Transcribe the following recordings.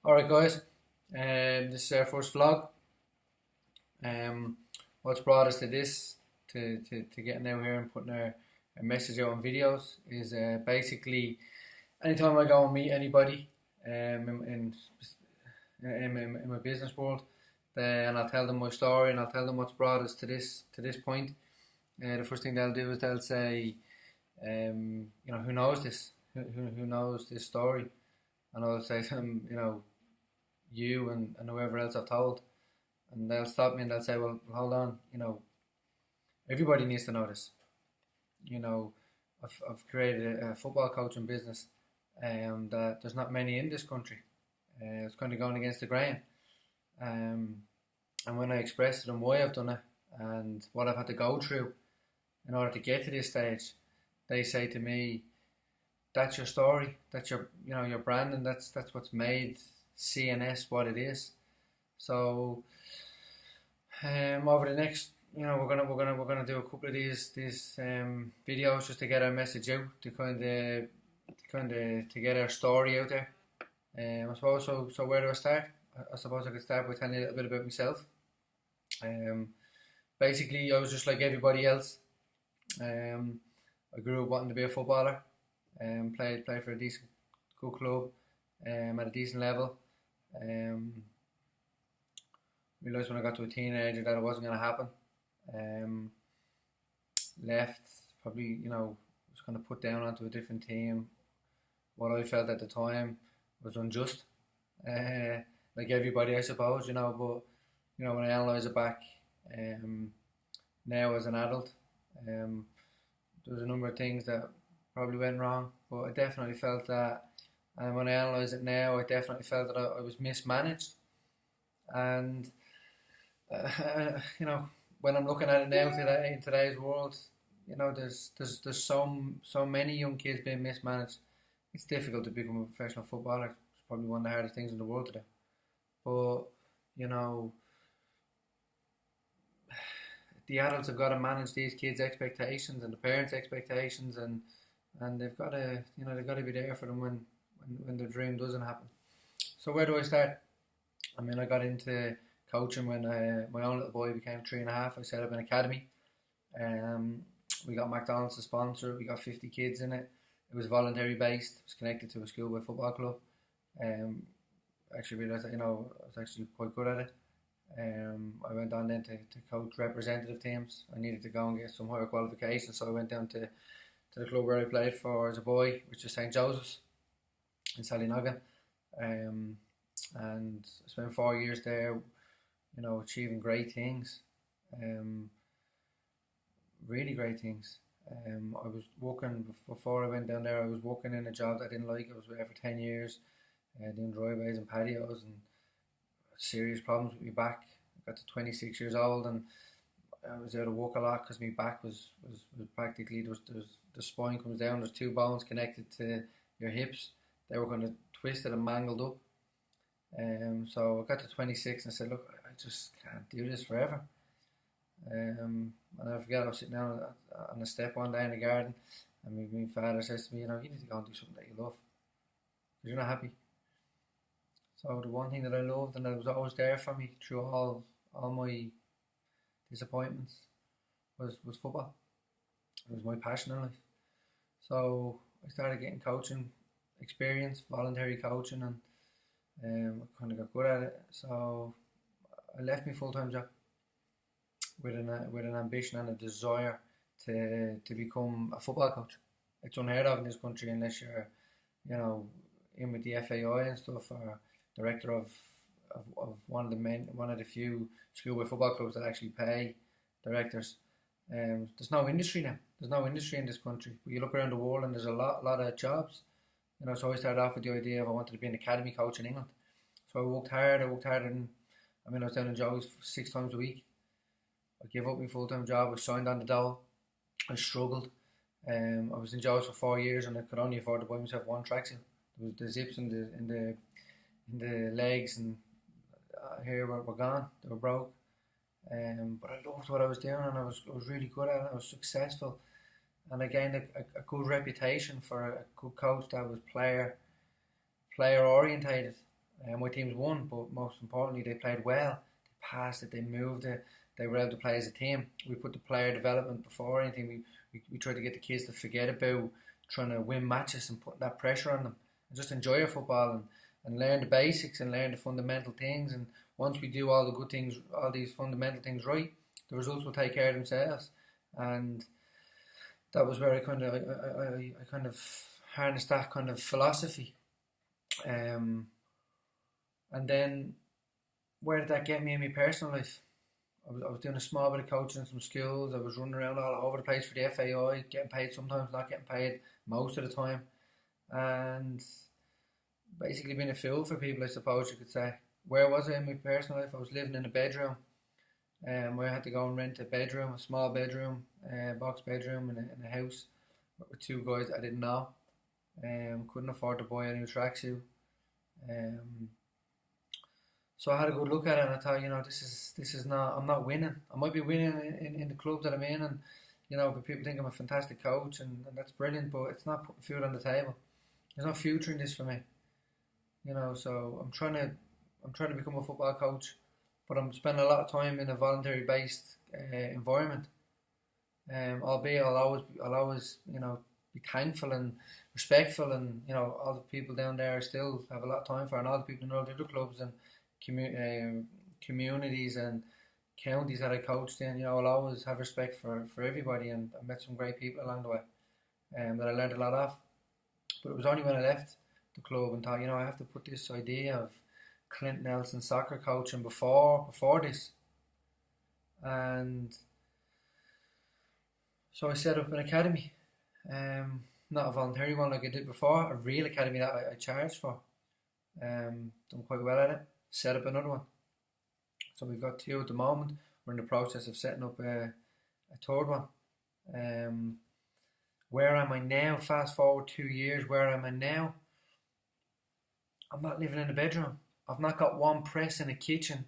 Alright guys, this is our first vlog. Um, what's brought us to this, to getting out here and putting our message out on videos is basically anytime I go and meet anybody in my business world, and I'll tell them my story and I'll tell them what's brought us to this point. The first thing they'll do is they'll say, who knows this? Who knows this story? And I'll say to them, you and whoever else I've told, and they'll stop me and they'll say, well, hold on, everybody needs to know this. I've created a football coaching business that there's not many in this country. It's kind of going against the grain. And when I express to them why I've done it and what I've had to go through in order to get to this stage, they say to me, that's your story, that's your brand, and that's what's made CNS what it is. So over the next, we're gonna do a couple of these videos just to get our message out, to get our story out there. I suppose so. Where do I start? I suppose I could start by telling you a little bit about myself. Basically, I was just like everybody else. I grew up wanting to be a footballer. Played for a decent, good club. At a decent level. Realised when I got to a teenager that it wasn't going to happen. Left, probably, was kind of put down onto a different team. What I felt at the time was unjust. Like everybody, I suppose, but, when I analyse it back, now as an adult, there was a number of things that probably went wrong, but I definitely felt that. And when I analyse it now, I definitely felt that I was mismanaged. And when I'm looking at it now today in today's world, there's so many young kids being mismanaged. It's difficult to become a professional footballer. It's probably one of the hardest things in the world to do. But the adults have got to manage these kids' expectations and the parents' expectations, and they've got to be there for them when their dream doesn't happen. So where do I start? I got into coaching when my own little boy became 3.5. I set up an academy. We got McDonald's to sponsor. We got 50 kids in it. It was voluntary based. It was connected to a schoolboy football club. I actually realised that I was actually quite good at it. I went on then to coach representative teams. I needed to go and get some higher qualifications, so I went down to the club where I played for as a boy, which is St. Joseph's in Sallynoggin. And I spent 4 years there, achieving great things, really great things. I was working, before I went down there, I was working in a job that I didn't like. I was there for 10 years, doing driveways and patios, and serious problems with my back. I got to 26 years old and I was out of work a lot because my back was practically, the spine comes down, there's two bones connected to your hips. They were kind of twisted and mangled up. So I got to 26 and I said, look, I just can't do this forever. And I forget, I was sitting down on the step one day in the garden, and my father says to me, you need to go and do something that you love, because you're not happy. So the one thing that I loved and that was always there for me through all my disappointments was football. It was my passion in life. So I started getting coaching experience, voluntary coaching, and I kind of got good at it. So I left my full-time job with an ambition and a desire to become a football coach. It's unheard of in this country unless you're, in with the FAI and stuff, or director of one of the few schoolboy football clubs that actually pay directors. There's no industry now. There's no industry in this country. But you look around the world and there's a lot of jobs. So I started off with the idea of I wanted to be an academy coach in England. So I worked hard, and I was down in Joe's 6 times a week. I gave up my full-time job. I signed on the dole. I struggled. I was in Joe's for 4 years and I could only afford to buy myself one tracksuit. There was the zips in the legs, and here were gone. They were broke. But I loved what I was doing, and I was really good at it. I was successful, and I gained a good reputation for a good coach that was player orientated. My teams won, but most importantly, they played well. They passed it, they moved it, they were able to play as a team. We put the player development before anything. We tried to get the kids to forget about trying to win matches and putting that pressure on them and just enjoy our football and learn the basics and learn the fundamental things. And once we do all the good things, all these fundamental things right, the results will take care of themselves. And that was where I kind of harnessed that kind of philosophy. And then where did that get me in my personal life? I was doing a small bit of coaching in some schools. I was running around all over the place for the FAI, getting paid sometimes, not getting paid most of the time. And basically being a fool for people, I suppose you could say. Where was I in my personal life? I was living in a bedroom. Where I had to go and rent a bedroom, a small bedroom, box bedroom in a house with two guys I didn't know. Couldn't afford to buy a new tracksuit. So I had a good look at it and I thought, this is not, I'm not winning. I might be winning in the club that I'm in, and but people think I'm a fantastic coach and that's brilliant, but it's not putting food on the table. There's no future in this for me. So I'm trying to become a football coach, but I'm spending a lot of time in a voluntary based environment. Albeit I'll always be thankful and respectful, and all the people down there I still have a lot of time for, and all the people in all the other clubs and communities and counties that I coached in. I'll always have respect for everybody, and I met some great people along the way that I learned a lot of. But it was only when I left the club and thought, I have to put this idea of Clint Nelson soccer coaching before this. And so I set up an academy, not a voluntary one like I did before, a real academy that I charged for. Done quite well at it. Set up another one. So we've got two at the moment. We're in the process of setting up a third one. Where am I now? Fast forward 2 years, where am I now? I'm not living in a bedroom. I've not got one press in a kitchen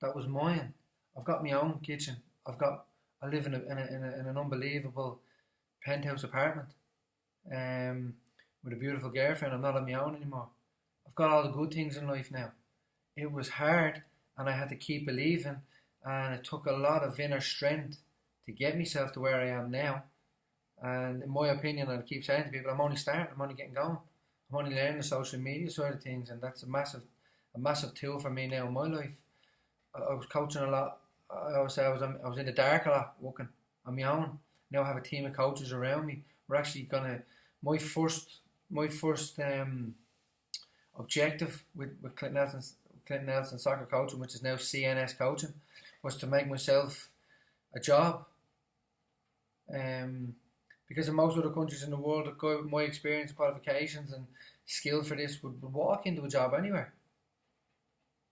that was mine. I've got my own kitchen. I live in an unbelievable penthouse apartment with a beautiful girlfriend. I'm not on my own anymore. I've got all the good things in life now. It was hard, and I had to keep believing, and it took a lot of inner strength to get myself to where I am now. And in my opinion, I keep saying to people, I'm only starting, I'm only getting going. I'm only learning the social media side of things, and that's a massive tool for me now in my life. I was coaching a lot. I always say I was in the dark a lot, working on my own. Now I have a team of coaches around me. We're actually my first objective with Clint Nelson soccer coaching, which is now CNS coaching, was to make myself a job. Because in most other countries in the world, a guy with my experience, qualifications and skill for this would walk into a job anywhere.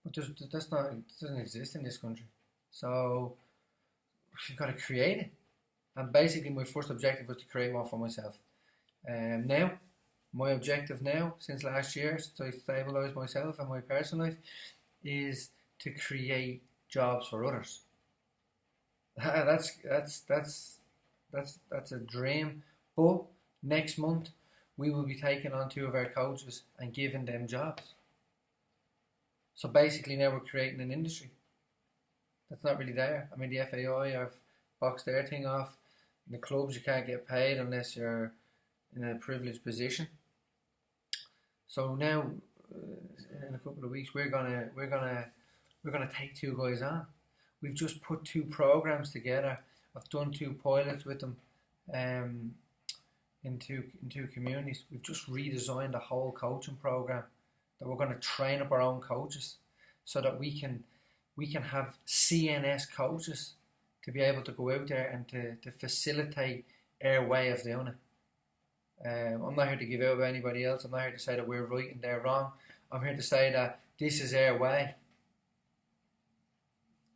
But it doesn't exist in this country. So you've got to create it. And basically my first objective was to create one for myself. Now, my objective now, since last year, since I stabilised myself and my personal life, is to create jobs for others. That's a dream. But next month we will be taking on 2 of our coaches and giving them jobs. So basically now we're creating an industry that's not really there. I mean, the FAI have boxed their thing off. In the clubs you can't get paid unless you're in a privileged position. So now in a couple of weeks we're gonna take 2 guys on. We've just put 2 programs together. I've done 2 pilots with them in two communities. We've just redesigned a whole coaching program that we're going to train up our own coaches so that we can have CNS coaches to be able to go out there and to facilitate our way of doing it. I'm not here to give out about anybody else. I'm not here to say that we're right and they're wrong. I'm here to say that this is our way.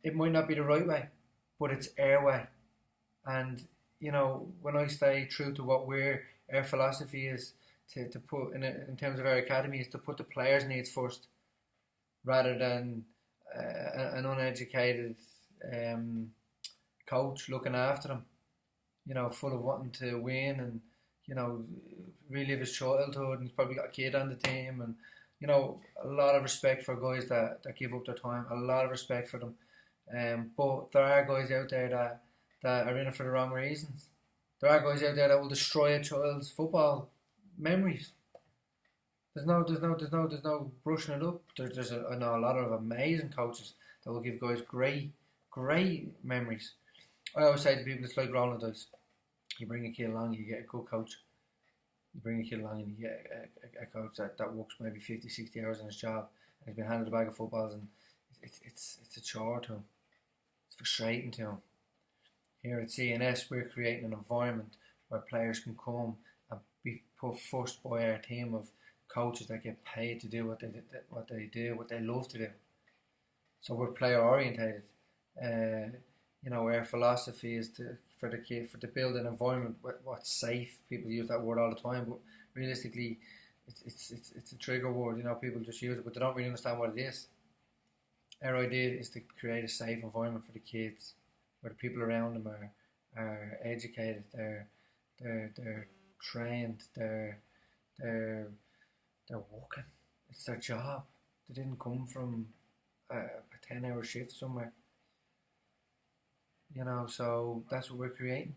It might not be the right way, but it's our way. And when I stay true to what our philosophy is to put in terms of our academy, is to put the players' needs first, rather than an uneducated coach looking after them, full of wanting to win and relive his childhood, and he's probably got a kid on the team and you know, a lot of respect for guys that give up their time. A lot of respect for them. But there are guys out there that are in it for the wrong reasons. There are guys out there that will destroy a child's football memories. There's no brushing it up. I know a lot of amazing coaches that will give guys great memories. I always say to people, it's like rolling the dice. You bring a kid along, you get a good coach. You bring a kid along and you get a coach that works maybe 50, 60 hours in his job, and he's been handed a bag of footballs, and it's a chore to him. It's frustrating to him. Here at CNS, we're creating an environment where players can come and be put first by our team of coaches that get paid to do what they love to do. So we're player orientated. You know, our philosophy is to build an environment what's safe. People use that word all the time, but realistically, it's a trigger word. You know, people just use it, but they don't really understand what it is. Our idea is to create a safe environment for the kids, where the people around them are educated, they're trained, they're working. It's their job. They didn't come from a 10-hour shift somewhere. You know, so that's what we're creating.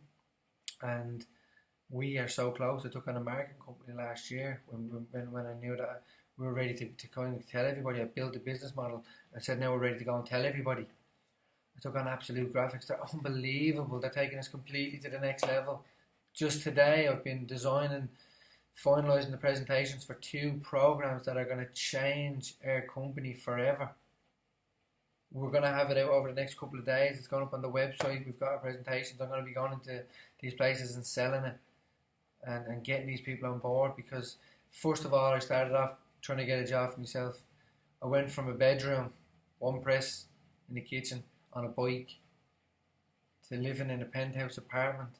And we are so close. I took on a marketing company last year when I knew that we were ready to kind of tell everybody. I built a business model. I said, now we're ready to go and tell everybody. I took on Absolute Graphics. They're unbelievable. They're taking us completely to the next level. Just today, I've been finalising the presentations for 2 programs that are going to change our company forever. We're going to have it out over the next couple of days. It's going up on the website. We've got our presentations. I'm going to be going into these places and selling it and getting these people on board, because first of all, I started off trying to get a job for myself. I went from a bedroom, one press in the kitchen on a bike, to living in a penthouse apartment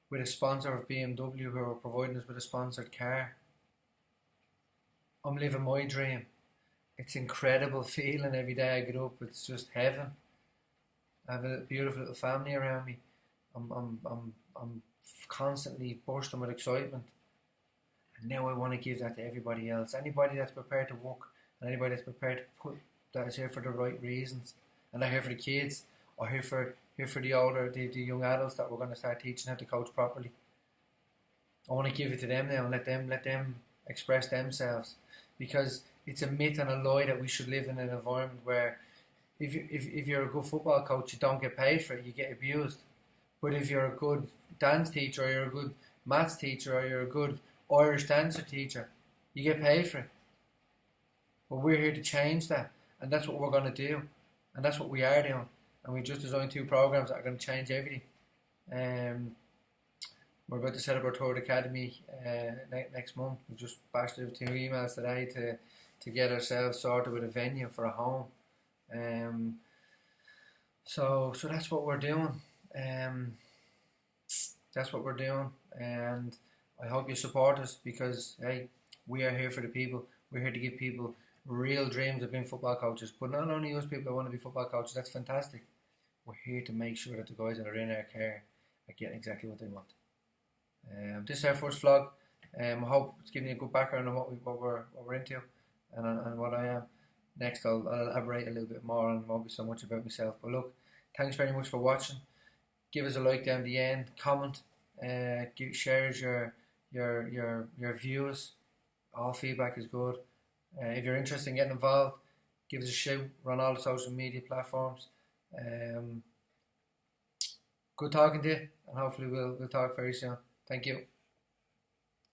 with a sponsor of BMW who are providing us with a sponsored car. I'm living my dream. It's incredible feeling every day I get up. It's just heaven. I have a beautiful little family around me. I'm constantly bursting with excitement. And now I want to give that to everybody else. Anybody that's prepared to work, and anybody that's prepared to put, that is here for the right reasons. And I'm here for the kids. I'm here for the young adults that we're going to start teaching how to coach properly. I want to give it to them now and let them express themselves, because it's a myth and a lie that we should live in an environment where if you're a good football coach, you don't get paid for it, you get abused. But if you're a good dance teacher, or you're a good maths teacher, or you're a good Irish dancer teacher, you get paid for it. But we're here to change that, and that's what we're going to do, and that's what we are doing. And we've just designed 2 programs that are going to change everything. We're about to set up our Third Academy next month. We've just bashed out 2 emails today to get ourselves sorted with a venue for a home. So that's what we're doing. That's what we're doing, and I hope you support us, because hey, we are here for the people. We're here to give people real dreams of being football coaches. But not only us people that want to be football coaches, that's fantastic. We're here to make sure that the guys that are in our care are getting exactly what they want. This is our first vlog. I hope it's giving you a good background on what we're into and what I am. Next, I'll elaborate a little bit more, and won't be so much about myself. But look, thanks very much for watching. Give us a like down the end, comment, share us your views. All feedback is good. If you're interested in getting involved, give us a shout. We're on all the social media platforms. Good talking to you, and hopefully we'll talk very soon. Thank you.